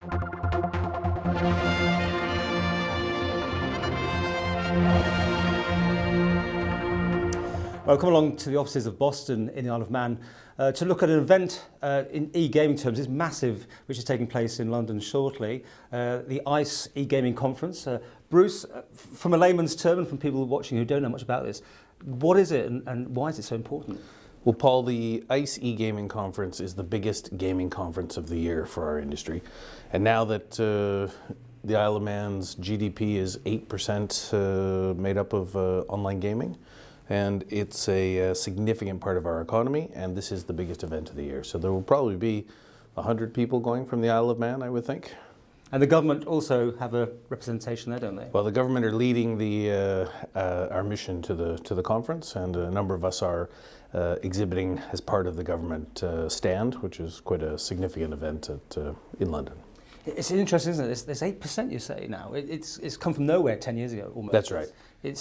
Well, come along to the offices of Boston in the Isle of Man to look at an event in e-gaming terms. It's massive, which is taking place in London shortly, the ICE e-gaming conference. Bruce, from a layman's term and from people watching who don't know much about this, what is it and why is it so important? Well, Paul, the ICE e-gaming conference is the biggest gaming conference of the year for our industry. And now that the Isle of Man's GDP is 8% made up of online gaming, and it's a significant part of our economy, and this is the biggest event of the year. So there will probably be 100 people going from the Isle of Man, I would think. And the government also have a representation there, don't they? Well, the government are leading our mission to the conference, and a number of us are exhibiting as part of the government stand, which is quite a significant event in London. It's interesting, isn't it? There's 8%, you say, now. It's come from nowhere 10 years ago, almost. That's right.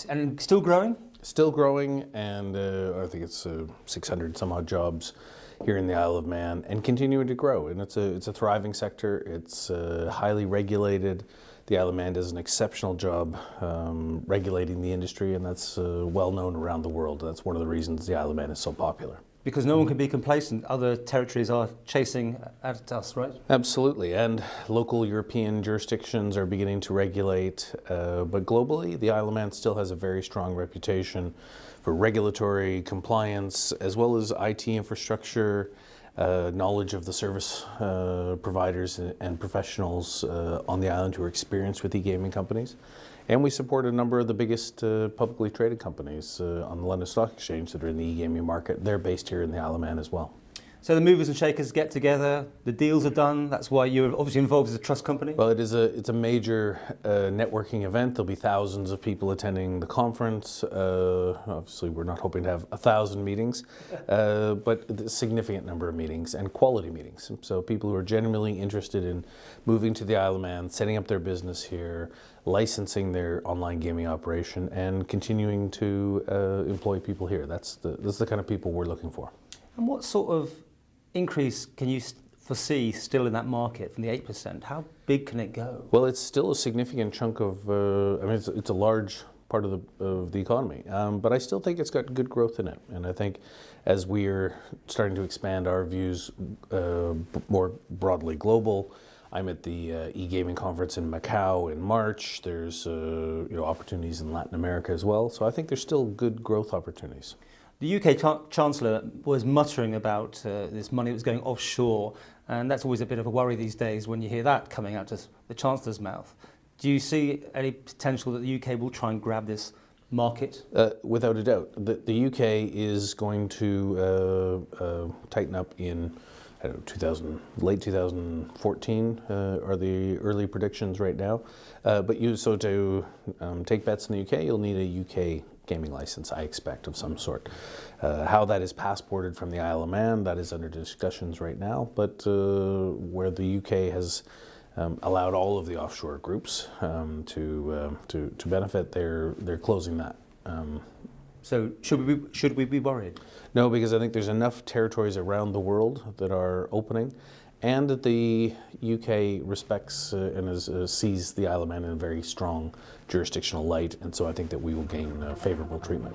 And still growing? Still growing, and I think it's 600 some odd jobs here in the Isle of Man, and continuing to grow. And it's a thriving sector. It's highly regulated. The Isle of Man does an exceptional job regulating the industry, and that's well known around the world. That's one of the reasons the Isle of Man is so popular. Because no one can be complacent. Other territories are chasing at us, right? Absolutely, and local European jurisdictions are beginning to regulate, but globally, the Isle of Man still has a very strong reputation for regulatory compliance, as well as IT infrastructure, knowledge of the service providers and professionals on the island who are experienced with e-gaming companies. And we support a number of the biggest publicly traded companies on the London Stock Exchange that are in the e-gaming market. They're based here in the Isle of Man as well. So the movers and shakers get together, the deals are done, that's why you're obviously involved as a trust company? Well, it's a major networking event. There'll be thousands of people attending the conference. Obviously, we're not hoping to have 1,000 meetings, but a significant number of meetings and quality meetings. So people who are genuinely interested in moving to the Isle of Man, setting up their business here, licensing their online gaming operation, and continuing to employ people here. That's the kind of people we're looking for. And what sort of increase can you foresee still in that market from the 8%? How big can it go? Well, it's still a significant chunk of, I mean, it's a large part of the economy, but I still think it's got good growth in it. And I think as we're starting to expand our views more broadly global, I'm at the e-gaming conference in Macau in March. There's opportunities in Latin America as well. So I think there's still good growth opportunities. The UK Chancellor was muttering about this money that was going offshore, and that's always a bit of a worry these days when you hear that coming out of the Chancellor's mouth. Do you see any potential that the UK will try and grab this market? Without a doubt. The UK is going to tighten up in late 2014 are the early predictions right now. But to take bets in the UK, you'll need a UK gaming license, I expect, of some sort. How that is passported from the Isle of Man, that is under discussions right now, but where the UK has allowed all of the offshore groups to benefit, they're closing that. So should we be worried? No, because I think there's enough territories around the world that are opening, and that the UK respects and sees the Isle of Man in a very strong jurisdictional light, and so I think that we will gain favorable treatment.